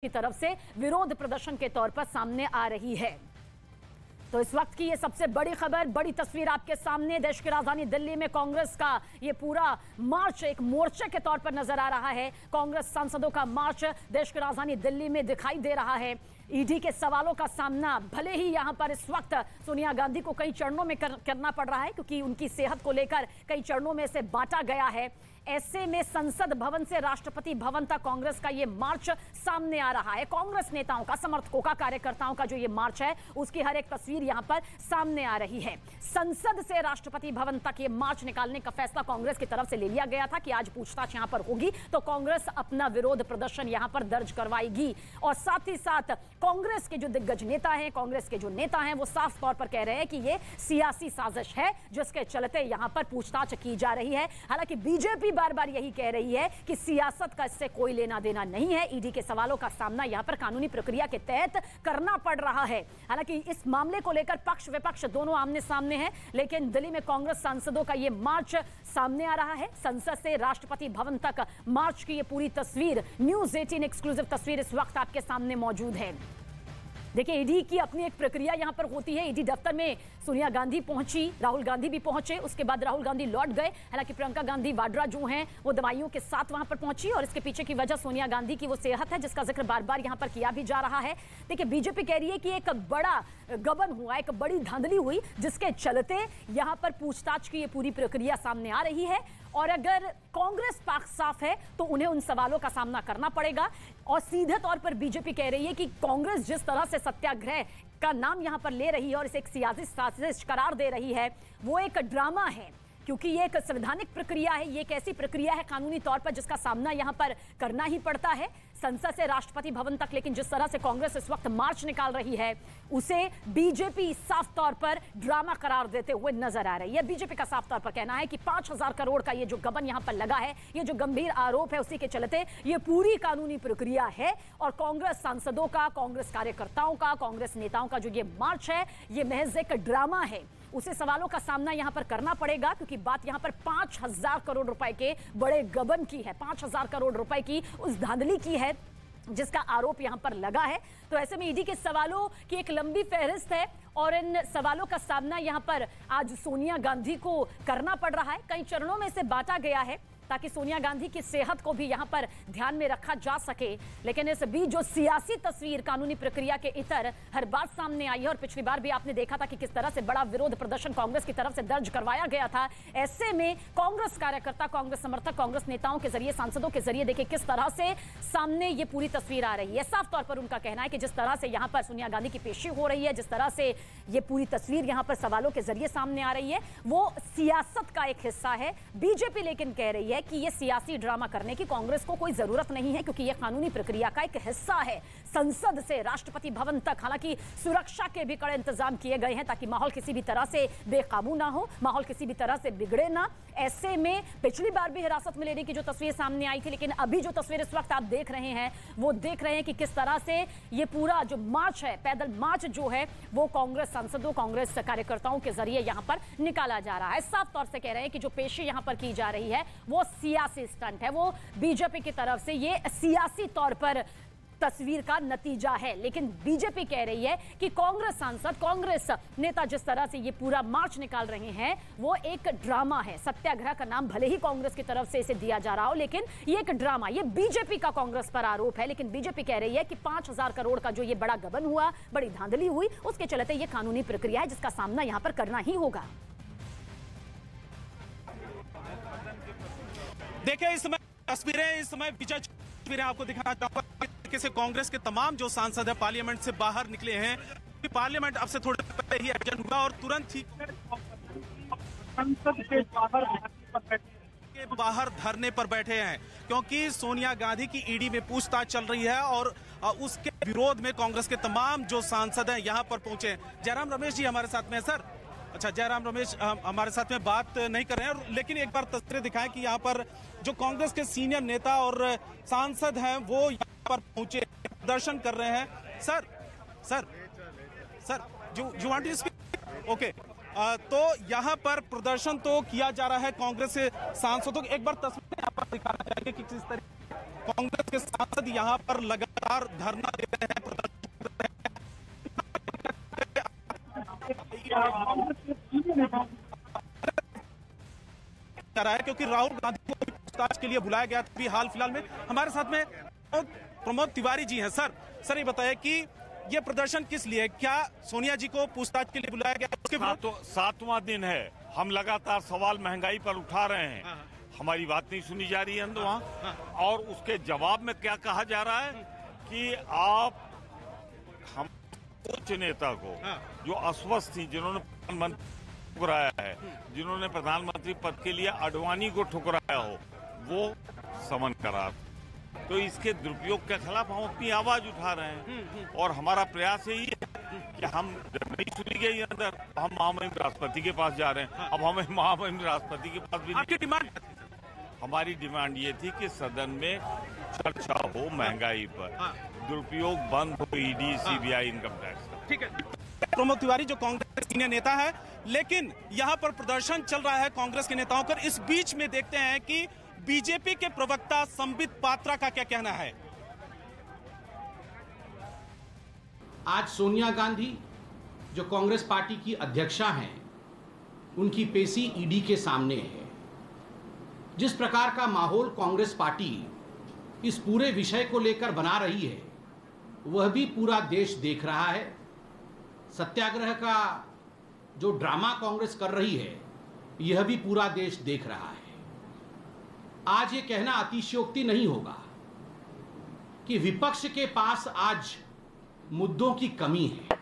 की तरफ से विरोध प्रदर्शन के तौर पर सामने आ रही है। तो इस वक्त की ये सबसे बड़ी खबर, बड़ी तस्वीर आपके सामने। देश की राजधानी दिल्ली में कांग्रेस का ये पूरा मार्च एक मोर्चे के तौर पर नजर आ रहा है। कांग्रेस सांसदों का मार्च देश की राजधानी दिल्ली में दिखाई दे रहा है। ईडी के सवालों का सामना भले ही यहां पर इस वक्त सोनिया गांधी को कई चरणों में करना पड़ रहा है, क्योंकि उनकी सेहत को लेकर कई चरणों में इसे बांटा गया है। ऐसे में संसद भवन से राष्ट्रपति भवन तक कांग्रेस का ये मार्च सामने आ रहा है। कांग्रेस नेताओं का, समर्थकों का, कार्यकर्ताओं का जो ये मार्च है उसकी हर एक तस्वीर यहां पर सामने आ रही है। संसद से राष्ट्रपति भवन तक ये मार्च निकालने का फैसला कांग्रेस की तरफ से ले लिया गया था कि आज पूछताछ यहां पर होगी तो कांग्रेस अपना विरोध प्रदर्शन यहां पर दर्ज करवाएगी। और साथ ही साथ कांग्रेस के जो दिग्गज नेता हैं, कांग्रेस के जो नेता हैं, वो साफ तौर पर कह रहे हैं कि ये सियासी साजिश है जिसके चलते यहां पर पूछताछ की जा रही है। हालांकि बीजेपी बार बार यही कह रही है कि सियासत का इससे कोई लेना देना नहीं है। ईडी के सवालों का सामना यहां पर कानूनी प्रक्रिया के तहत करना पड़ रहा है। हालांकि इस मामले को लेकर पक्ष विपक्ष दोनों आमने सामने हैं, लेकिन दिल्ली में कांग्रेस सांसदों का यह मार्च सामने आ रहा है। संसद से राष्ट्रपति भवन तक मार्च की यह पूरी तस्वीर, न्यूज़ 18 एक्सक्लूसिव तस्वीर इस वक्त आपके सामने मौजूद है। देखिए, ईडी की अपनी एक प्रक्रिया यहां पर होती है। ईडी दफ्तर में सोनिया गांधी पहुंची, राहुल गांधी भी पहुंचे, उसके बाद राहुल गांधी लौट गए। हालांकि प्रियंका गांधी वाड्रा जो हैं वो दवाइयों के साथ वहां पर पहुंची और इसके पीछे की वजह सोनिया गांधी की वो सेहत है, जिसका जिक्र बार बार यहां पर किया भी जा रहा है। देखिए, बीजेपी कह रही है कि एक बड़ा गबन हुआ, एक बड़ी धांधली हुई, जिसके चलते यहां पर पूछताछ की ये पूरी प्रक्रिया सामने आ रही है। और अगर कांग्रेस पक्ष साफ है तो उन्हें उन सवालों का सामना करना पड़ेगा। और सीधे तौर पर बीजेपी कह रही है कि कांग्रेस जिस तरह से सत्याग्रह का नाम यहां पर ले रही है और इसे एक सियासी साजिश करार दे रही है, वो एक ड्रामा है, क्योंकि ये एक संवैधानिक प्रक्रिया है। ये एक ऐसी प्रक्रिया है कानूनी तौर पर जिसका सामना यहां पर करना ही पड़ता है, संसद से राष्ट्रपति भवन तक। लेकिन जिस तरह से कांग्रेस इस वक्त मार्च निकाल रही है उसे बीजेपी साफ तौर पर ड्रामा करार देते हुए नजर आ रही है। बीजेपी का साफ तौर पर कहना है कि 5,000 करोड़ का ये जो गबन यहां पर लगा है, ये जो गंभीर आरोप है, उसी के चलते ये पूरी कानूनी प्रक्रिया है। और कांग्रेस सांसदों का, कांग्रेस कार्यकर्ताओं का, कांग्रेस नेताओं का जो ये मार्च है, ये महज एक ड्रामा है। उसे सवालों का सामना यहां पर करना पड़ेगा, क्योंकि बात यहां पर 5,000 करोड़ रुपए के बड़े गबन की है, 5,000 करोड़ रुपए की उस धांधली की है जिसका आरोप यहां पर लगा है। तो ऐसे में ईडी के सवालों की एक लंबी फहरिस्त है और इन सवालों का सामना यहां पर आज सोनिया गांधी को करना पड़ रहा है। कई चरणों में इसे बांटा गया है ताकि सोनिया गांधी की सेहत को भी यहां पर ध्यान में रखा जा सके। लेकिन इस बीच जो सियासी तस्वीर कानूनी प्रक्रिया के इतर हर बार सामने आई है, और पिछली बार भी आपने देखा था कि किस तरह से बड़ा विरोध प्रदर्शन कांग्रेस की तरफ से दर्ज करवाया गया था। ऐसे में कांग्रेस कार्यकर्ता, कांग्रेस समर्थक, कांग्रेस नेताओं के जरिए, सांसदों के जरिए देखिए किस तरह से सामने ये पूरी तस्वीर आ रही है। साफ तौर पर उनका कहना है कि जिस तरह से यहां पर सोनिया गांधी की पेशी हो रही है, जिस तरह से ये पूरी तस्वीर यहां पर सवालों के जरिए सामने आ रही है, वो सियासत का एक हिस्सा है। बीजेपी लेकिन कह रही है कि यह सियासी ड्रामा करने की कांग्रेस को कोई जरूरत नहीं है, क्योंकि यह कानूनी प्रक्रिया का एक हिस्सा है। संसद से राष्ट्रपति भवन तक हालांकि सुरक्षा के भी कड़े इंतजाम किए गए हैं ताकि माहौल किसी भी तरह से बेकाबू ना हो, माहौल किसी भी तरह से बिगड़े ना। ऐसे में पिछली बार भी हिरासत में लेने की जो तस्वीर सामने आई थी, लेकिन अभी जो तस्वीर इस वक्त आप देख रहे हैं वो देख रहे हैं कि किस तरह से ये पूरा जो मार्च है, पैदल मार्च जो है, वो कांग्रेस सांसदों, कांग्रेस कार्यकर्ताओं के जरिए यहां पर निकाला जा रहा है। साफ तौर से कह रहे हैं कि जो पेशी यहां पर की जा रही है वो सियासी स्टंट है, वो बीजेपी की तरफ से ये सियासी तौर पर तस्वीर का नतीजा है। लेकिन बीजेपी कह रही है कि कांग्रेस सांसद, कांग्रेस नेता जिस तरह से ये पूरा मार्च निकाल रहे हैं वो एक ड्रामा है। सत्याग्रह का नाम भले ही कांग्रेस की तरफ से इसे दिया जा रहा हो, लेकिन ये एक ड्रामा, ये बीजेपी का कांग्रेस पर आरोप है। लेकिन बीजेपी कह रही है कि 5,000 करोड़ का जो ये बड़ा गबन हुआ, बड़ी धांधली हुई, उसके चलते ये कानूनी प्रक्रिया है जिसका सामना यहां पर करना ही होगा। देखिए, इस समय तस्वीरें, इस समय विजय तस्वीरें आपको दिखाना चाहूंगा। से कांग्रेस के तमाम जो सांसद है पार्लियामेंट से बाहर निकले हैं। पार्लियामेंट अब से थोड़े पहले ही एडजर्न हुआ और तुरंत ही संसद के बाहर धरने पर बैठे हैं, क्योंकि सोनिया गांधी की ईडी में पूछताछ चल रही है और उसके विरोध में कांग्रेस के तमाम जो सांसद हैं यहां पर पहुंचे। जयराम रमेश जी हमारे साथ में है सर। अच्छा, जयराम रमेश हमारे साथ में बात नहीं कर रहे हैं, लेकिन एक बार तस्वीरें दिखाएं कि यहाँ पर जो कांग्रेस के सीनियर नेता और सांसद हैं वो यहाँ पर पहुंचे, प्रदर्शन कर रहे हैं। Sir sir sir you want to speak? Okay, तो यहाँ पर प्रदर्शन तो किया जा रहा है कांग्रेस के सांसदों की। एक बार तस्वीरें यहाँ पर दिखाना चाहिए कि किस तरह कांग्रेस के सांसद यहाँ पर लगा लगातार धरना दे रहे हैं, प्रदर्शन कर रहा है, क्योंकि राहुल गांधी को पूछताछ के लिए बुलाया गया था। अभी हाल फिलहाल में हमारे साथ में प्रमोद तिवारी जी हैं। सर ये बताइए कि ये प्रदर्शन किस लिए, क्या सोनिया जी को पूछताछ के लिए बुलाया गया? उसके सातवां दिन है, हम लगातार सवाल महंगाई पर उठा रहे हैं। हमारी बात नहीं सुनी जा रही है वहाँ, और उसके जवाब में क्या कहा जा रहा है कि आप हम उच्च नेता को जो अस्वस्थ थी, जिन्होंने प्रधानमंत्री ठुकराया है, जिन्होंने प्रधानमंत्री पद के लिए आडवाणी को ठुकराया हो, वो समन करा। तो इसके दुरुपयोग के खिलाफ हम अपनी आवाज उठा रहे हैं, और हमारा प्रयास यही है कि हम जब नहीं सुनी गई अंदर, हम महामहिम राष्ट्रपति के पास जा रहे हैं। अब हमें महामहिम राष्ट्रपति के पास भी आपकी डिमांड, हमारी डिमांड ये थी कि सदन में चर्चा हो महंगाई पर, दुरुपयोग बंद हो, ईडी सीबीआई इनकम टैक्स। ठीक है, प्रमोद तिवारी जो कांग्रेस सीनियर नेता है, लेकिन यहाँ पर प्रदर्शन चल रहा है कांग्रेस के नेताओं का। इस बीच में देखते हैं कि बीजेपी के प्रवक्ता संबित पात्रा का क्या कहना है। आज सोनिया गांधी जो कांग्रेस पार्टी की अध्यक्षा हैं, उनकी पेशी ईडी के सामने है। जिस प्रकार का माहौल कांग्रेस पार्टी इस पूरे विषय को लेकर बना रही है, वह भी पूरा देश देख रहा है। सत्याग्रह का जो ड्रामा कांग्रेस कर रही है, यह भी पूरा देश देख रहा है। आज ये कहना अतिशयोक्ति नहीं होगा कि विपक्ष के पास आज मुद्दों की कमी है।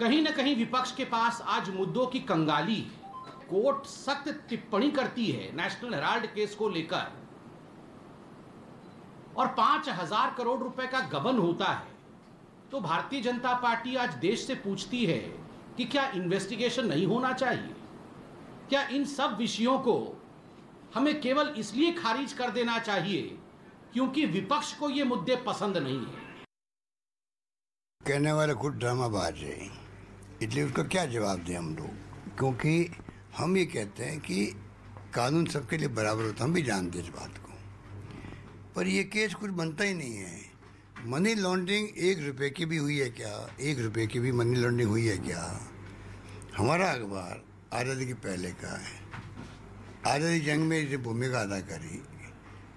कहीं ना कहीं विपक्ष के पास आज मुद्दों की कंगाली है। कोर्ट सख्त टिप्पणी करती है नेशनल हेराल्ड केस को लेकर, और 5,000 करोड़ रुपए का गबन होता है, तो भारतीय जनता पार्टी आज देश से पूछती है कि क्या इन्वेस्टिगेशन नहीं होना चाहिए? क्या इन सब विषयों को हमें केवल इसलिए खारिज कर देना चाहिए क्योंकि विपक्ष को ये मुद्दे पसंद नहीं है? कहने वाला खुद ड्रामाबाज है, इसलिए उसका क्या जवाब दें हम लोग? क्योंकि हम ये कहते हैं कि कानून सबके लिए बराबर होता, हम भी जानते हैं इस बात को, पर ये केस कुछ बनता ही नहीं है। मनी लॉन्ड्रिंग 1 रुपए की भी हुई है क्या? 1 रुपए की भी मनी लॉन्ड्रिंग हुई है क्या? हमारा अखबार आज़ादी के पहले का है, आज़ादी जंग में इसे भूमिका अदा करी,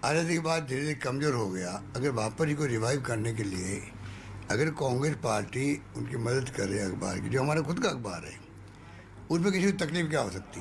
आज़ादी के बाद धीरे धीरे कमज़ोर हो गया। अगर वापस ही को रिवाइव करने के लिए अगर कांग्रेस पार्टी उनकी मदद करे अखबार की, जो हमारा खुद का अखबार है, उसमें किसी को तकलीफ क्या हो सकती?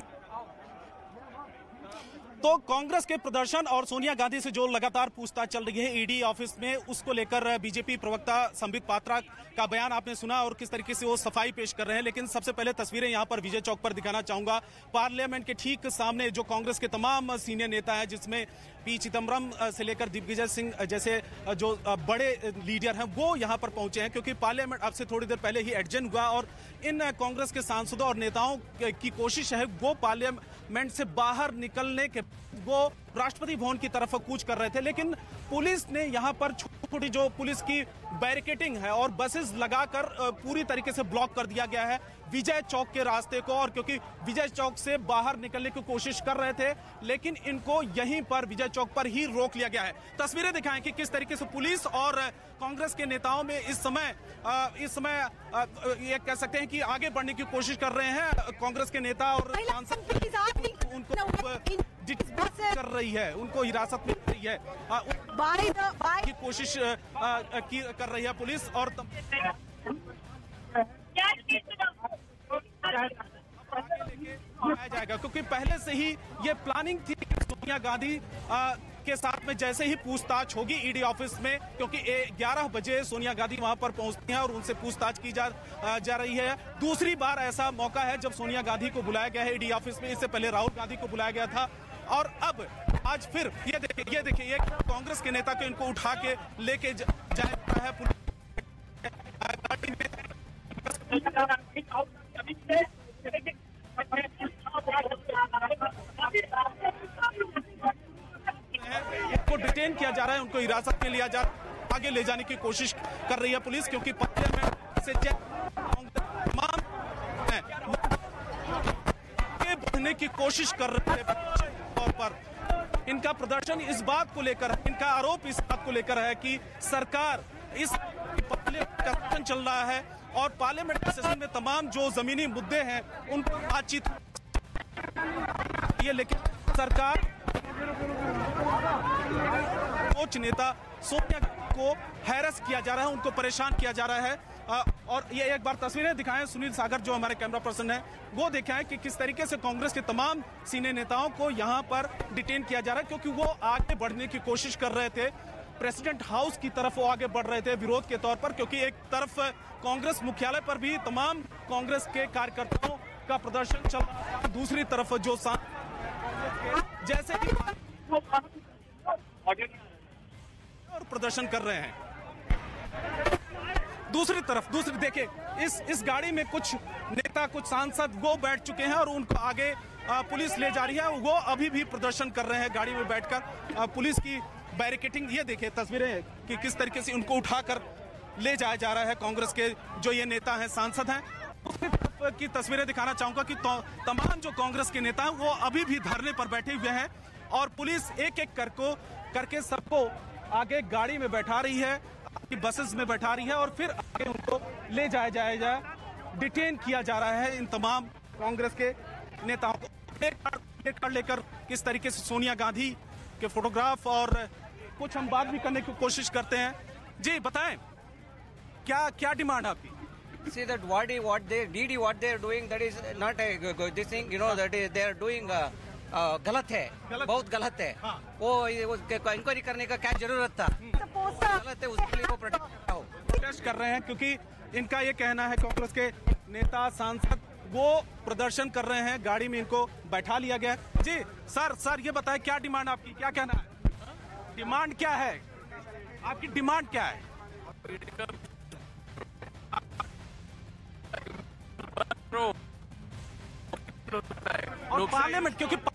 तो कांग्रेस के प्रदर्शन और सोनिया गांधी से जो लगातार पूछताछ चल रही है ईडी ऑफिस में, उसको लेकर बीजेपी प्रवक्ता संबित पात्रा का बयान आपने सुना और किस तरीके से वो सफाई पेश कर रहे हैं। लेकिन सबसे पहले तस्वीरें यहां पर विजय चौक पर दिखाना चाहूंगा। पार्लियामेंट के ठीक सामने जो कांग्रेस के तमाम सीनियर नेता हैं, जिसमें पी चिदम्बरम से लेकर दिग्विजय सिंह जैसे जो बड़े लीडर हैं, वो यहां पर पहुंचे हैं, क्योंकि पार्लियामेंट अब से थोड़ी देर पहले ही एडजर्न हुआ और इन कांग्रेस के सांसदों और नेताओं की कोशिश है वो पार्लियामेंट से बाहर निकलने के वो राष्ट्रपति भवन की तरफ कूच कर रहे थे। लेकिन पुलिस ने यहां पर छोटी जो पुलिस की बैरिकेडिंग है और बसेस लगाकर पूरी तरीके से ब्लॉक कर दिया गया है विजय चौक के रास्ते को, और क्योंकि विजय चौक से बाहर निकलने की कोशिश कर रहे थे, लेकिन इनको यहीं पर विजय चौक पर ही रोक लिया गया है। तस्वीरें दिखाएं कि किस तरीके से पुलिस और कांग्रेस के नेताओं में इस समय ये कह सकते हैं कि आगे बढ़ने की कोशिश कर रहे हैं। कांग्रेस के नेता और सांसद उनको कर रही है, उनको हिरासत में रही है की कोशिश कर रही है पुलिस। और जाएगा क्योंकि पहले से ही ये प्लानिंग थी कि सोनिया गांधी के साथ में जैसे ही पूछताछ होगी ईडी ऑफिस में, क्योंकि 11 बजे सोनिया गांधी वहां पर पहुंचती हैं और उनसे पूछताछ की जा रही है। दूसरी बार ऐसा मौका है जब सोनिया गांधी को बुलाया गया है ईडी ऑफिस में। इससे पहले राहुल गांधी को बुलाया गया था और अब आज फिर ये देखिए ये कांग्रेस के नेता को इनको उठा के लेके जा रहा है पुलिस। इनको डिटेन किया जा रहा है, उनको हिरासत में लिया जा रहा है, आगे ले जाने की कोशिश कर रही है पुलिस, क्योंकि पार्लियामेंट से तमाम बढ़ने की कोशिश कर रहे थे तौर पर। इनका प्रदर्शन इस बात को लेकर, इनका आरोप इस बात को लेकर है कि सरकार इस प्रदर्शन चल रहा है और पार्लियामेंट्री सेशन में तमाम जो जमीनी मुद्दे हैं उन पर बातचीत ये, लेकिन सरकार उच्च नेता सोनिया को हैरेस किया जा रहा है, उनको परेशान किया जा रहा है। और ये एक बार तस्वीरें दिखाएं सुनील सागर जो हमारे कैमरा पर्सन है, वो दिखाएं कि किस तरीके से कांग्रेस के तमाम सीनियर नेताओं को यहां पर डिटेन किया जा रहा है, क्योंकि वो आगे बढ़ने की कोशिश कर रहे थे। प्रेसिडेंट हाउस की तरफ वो आगे बढ़ रहे थे विरोध के तौर पर, क्योंकि एक तरफ कांग्रेस मुख्यालय पर भी तमाम कांग्रेस के कार्यकर्ताओं का प्रदर्शन चल रहा है, दूसरी तरफ जो जैसे कि और प्रदर्शन कर रहे हैं। दूसरी देखिए इस गाड़ी में कुछ नेता, कुछ सांसद वो बैठ चुके हैं और उनको आगे पुलिस ले जा रही है। वो अभी भी प्रदर्शन कर रहे हैं गाड़ी में बैठकर। पुलिस की बैरिकेडिंग, ये देखिए तस्वीरें कि किस तरीके से उनको उठाकर ले जाया जा रहा है कांग्रेस के जो ये नेता हैं, सांसद हैं। दूसरी तरफ की तस्वीरें दिखाना चाहूंगा कि तमाम जो कांग्रेस के नेता हैं वो अभी भी धरने पर बैठे हुए हैं और पुलिस एक एक करके सबको आगे गाड़ी में बैठा रही है, बसेस में बैठा रही है और फिर आगे उनको ले जाया जाएगा, डिटेन किया जा रहा है इन तमाम कांग्रेस के नेताओं को लेकर। किस तरीके से सोनिया गांधी के फोटोग्राफ और कुछ हम बात भी करने की कोशिश करते हैं। जी बताएं, क्या डिमांड है आपकी? See that what they are doing, that is not a good this thing, you know, that is they are doing गलत है, बहुत गलत है। हाँ। वो इंक्वायरी करने का क्या जरूरत था? गलत है, उसके लिए वो प्रोटेस्ट कर रहे हैं क्योंकि इनका ये कहना है, कांग्रेस के नेता सांसद वो प्रदर्शन कर रहे हैं, गाड़ी में इनको बैठा लिया गया। जी सर ये बताएं क्या डिमांड आपकी, क्या कहना है? डिमांड क्या है आपकी? डिमांड क्या है? और पार्लियामेंट, क्योंकि पार्लियामेंट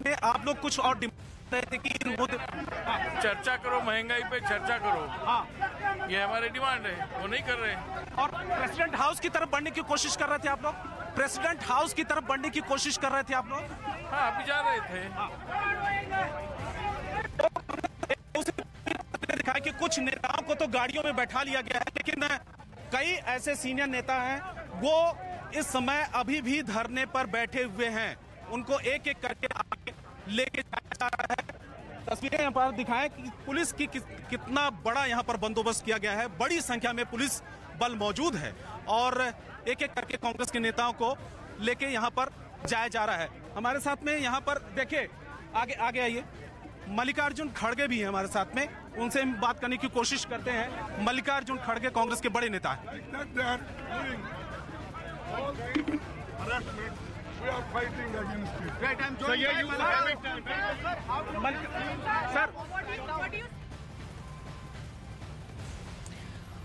में आप लोग कुछ और डिमांड रहे थे कि चर्चा करो, महंगाई पे चर्चा करो। हाँ, ये हमारी डिमांड है, वो नहीं कर रहे। और प्रेसिडेंट हाउस की तरफ बढ़ने की कोशिश कर रहे थे आप लोग? प्रेसिडेंट हाउस की तरफ बढ़ने की कोशिश कर रहे थे आप लोग? हाँ, अभी जा रहे थे। दिखाया कि कुछ नेताओं को तो गाड़ियों में बैठा लिया गया है, लेकिन कई ऐसे सीनियर नेता हैं वो इस समय अभी भी धरने पर बैठे हुए हैं, उनको एक एक करके आगे लेके जा रहा है। तस्वीरें यहाँ पर दिखाएं कि पुलिस की कितना बड़ा यहाँ पर बंदोबस्त किया गया है, बड़ी संख्या में पुलिस बल मौजूद है और एक एक करके कांग्रेस के नेताओं को लेके यहाँ पर जाया जा रहा है। हमारे साथ में यहाँ पर देखिए आगे आइए, मल्लिकार्जुन खड़गे भी हैं हमारे साथ में, उनसे हम बात करने की कोशिश करते हैं। मल्लिकार्जुन खड़गे कांग्रेस के बड़े नेता हैं। We are fighting against it. Right, I'm joined by Sir.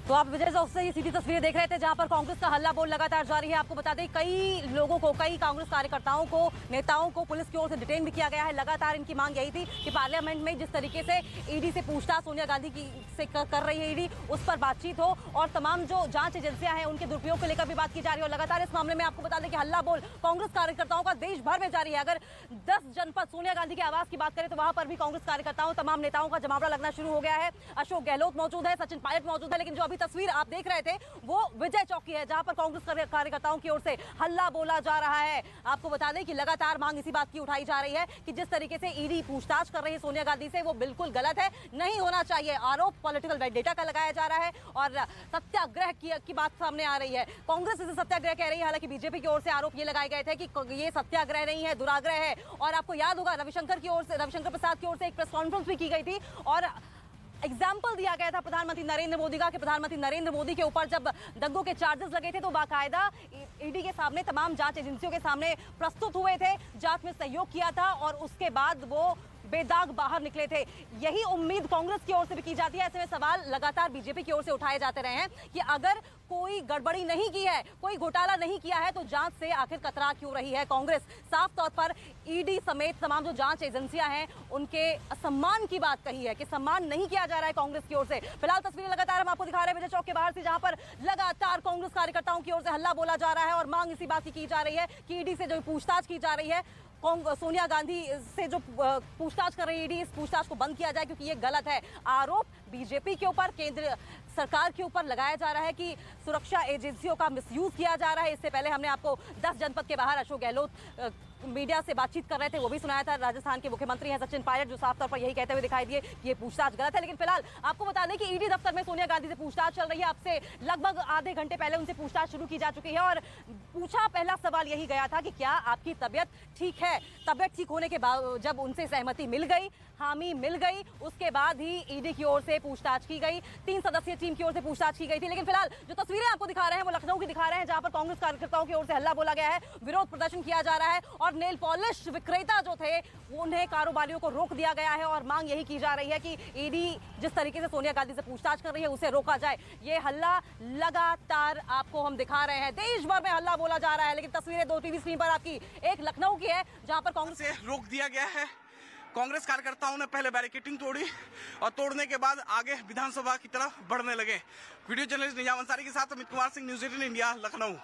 तो आप विजय चौक से ये सीधी तस्वीरें देख रहे थे जहां पर कांग्रेस का हल्ला बोल लगातार जारी है। आपको बता दें कई लोगों को, कई कांग्रेस कार्यकर्ताओं को, नेताओं को पुलिस की ओर से डिटेन भी किया गया है। लगातार इनकी मांग यही थी कि पार्लियामेंट में जिस तरीके से ईडी से पूछताछ सोनिया गांधी की से कर रही है ईडी, उस पर बातचीत हो और तमाम जो जांच एजेंसियां हैं उनके दुरुपयोग को लेकर भी बात की जा रही है। और लगातार इस मामले में आपको बता दें कि हल्ला बोल कांग्रेस कार्यकर्ताओं का देश भर में जारी है। अगर 10 जनपद सोनिया गांधी के आवास की बात करें तो वहां पर भी कांग्रेस कार्यकर्ताओं, तमाम नेताओं का जमावड़ा लगना शुरू हो गया है। अशोक गहलोत मौजूद है, सचिन पायलट मौजूद है, लेकिन जो अभी तस्वीर आप देख थे वो विजय चौक की है जहां पर कांग्रेस कार्यकर्ताओं की ओर से हल्ला बोला जा रहा है। आपको बता दें कि लगातार मांग इसी बात की उठाई जा रही है कि जिस तरीके से ईडी पूछताछ कर रही है सोनिया गांधी से वो बिल्कुल गलत है, नहीं होना चाहिए। आरोप पॉलिटिकल वेंडेटा का लगाया जा रहा है और सत्याग्रह की बात सामने आ रही है। कांग्रेस इसे सत्याग्रह कह रही है, हालांकि बीजेपी की ओर से आरोप ये लगाए गए थे कि ये सत्याग्रह नहीं है, दुराग्रह है। और आपको याद होगा रविशंकर प्रसाद की ओर से एक प्रेस कॉन्फ्रेंस भी की गई थी और एग्जाम्पल दिया गया था प्रधानमंत्री नरेंद्र मोदी का कि प्रधानमंत्री नरेंद्र मोदी के ऊपर जब दंगों के चार्जेस लगे थे तो बाकायदा ईडी के सामने, तमाम जांच एजेंसियों के सामने प्रस्तुत हुए थे, जांच में सहयोग किया था और उसके बाद वो बेदाग बाहर निकले थे। यही उम्मीद कांग्रेस की ओर से भी की जाती है। ऐसे में सवाल लगातार बीजेपी की ओर से उठाए जाते रहे हैं कि अगर कोई गड़बड़ी नहीं की है, कोई घोटाला नहीं किया है तो जांच से आखिर कतरा क्यों रही है कांग्रेस? साफ तौर पर ईडी समेत तमाम जो जांच एजेंसियां हैं उनके सम्मान की बात कही है कि सम्मान नहीं किया जा रहा है कांग्रेस की ओर से। फिलहाल तस्वीरें लगातार हम आपको दिखा रहे हैं विजय चौक के बाहर से, जहां पर लगातार कांग्रेस कार्यकर्ताओं की ओर से हल्ला बोला जा रहा है और मांग इसी बात की जा रही है कि ईडी से जो पूछताछ की जा रही है सोनिया गांधी से जो पूछताछ कर रही है ईडी, इस पूछताछ को बंद किया जाए, क्योंकि ये गलत है। आरोप बीजेपी के ऊपर, केंद्र सरकार के ऊपर लगाया जा रहा है कि सुरक्षा एजेंसियों का मिसयूज किया जा रहा है। इससे पहले हमने आपको 10 जनपद के बाहर अशोक गहलोत मीडिया से बातचीत कर रहे थे, वो भी सुनाया था। राजस्थान के मुख्यमंत्री हैं सचिन पायलट, जो साफ तौर पर यही कहते हुए दिखाई दिए कि ये पूछताछ गलत है। लेकिन फिलहाल आपको बता दें कि ईडी दफ्तर में सोनिया गांधी से पूछताछ चल रही है। अब से लगभग आधे घंटे पहले उनसे पूछताछ शुरू की जा चुकी है और पूछा पहला सवाल यही गया था कि क्या आपकी तबियत ठीक है। तबियत ठीक होने के बाद जब उनसे सहमति मिल गई, हामी मिल गई, उसके बाद ही ईडी की ओर से पूछताछ की गई। 3 सदस्यीय टीम की ओर से पूछताछ की गई थी। लेकिन फिलहाल जो तस्वीरें आपको दिखा रहे हैं वो लखनऊ की दिखा रहे हैं, जहां पर कांग्रेस कार्यकर्ताओं की ओर से हल्ला बोला गया है, विरोध प्रदर्शन किया जा रहा है और नेल पॉलिश विक्रेता जो थे उन्हें कारोबारियों को रोक दिया गया है और मांग यही की जा रही है कि ईडी जिस तरीके से सोनिया गांधी से पूछताछ कर रही है उसे रोका जाए। ये हल्ला लगातार आपको हम दिखा रहे हैं, देश भर में हल्ला बोला जा रहा है। लेकिन तस्वीरें 2 टीवी स्क्रीन पर आपकी, एक लखनऊ की है जहां पर कांग्रेस से रोक दिया गया है। कांग्रेस कार्यकर्ताओं ने पहले बैरिकेडिंग तोड़ी और तोड़ने के बाद आगे विधानसभा की तरफ बढ़ने लगे। वीडियो जर्नलिस्ट निजाम अंसारी के साथ अमित कुमार सिंह, न्यूज़ 18 इंडिया, लखनऊ।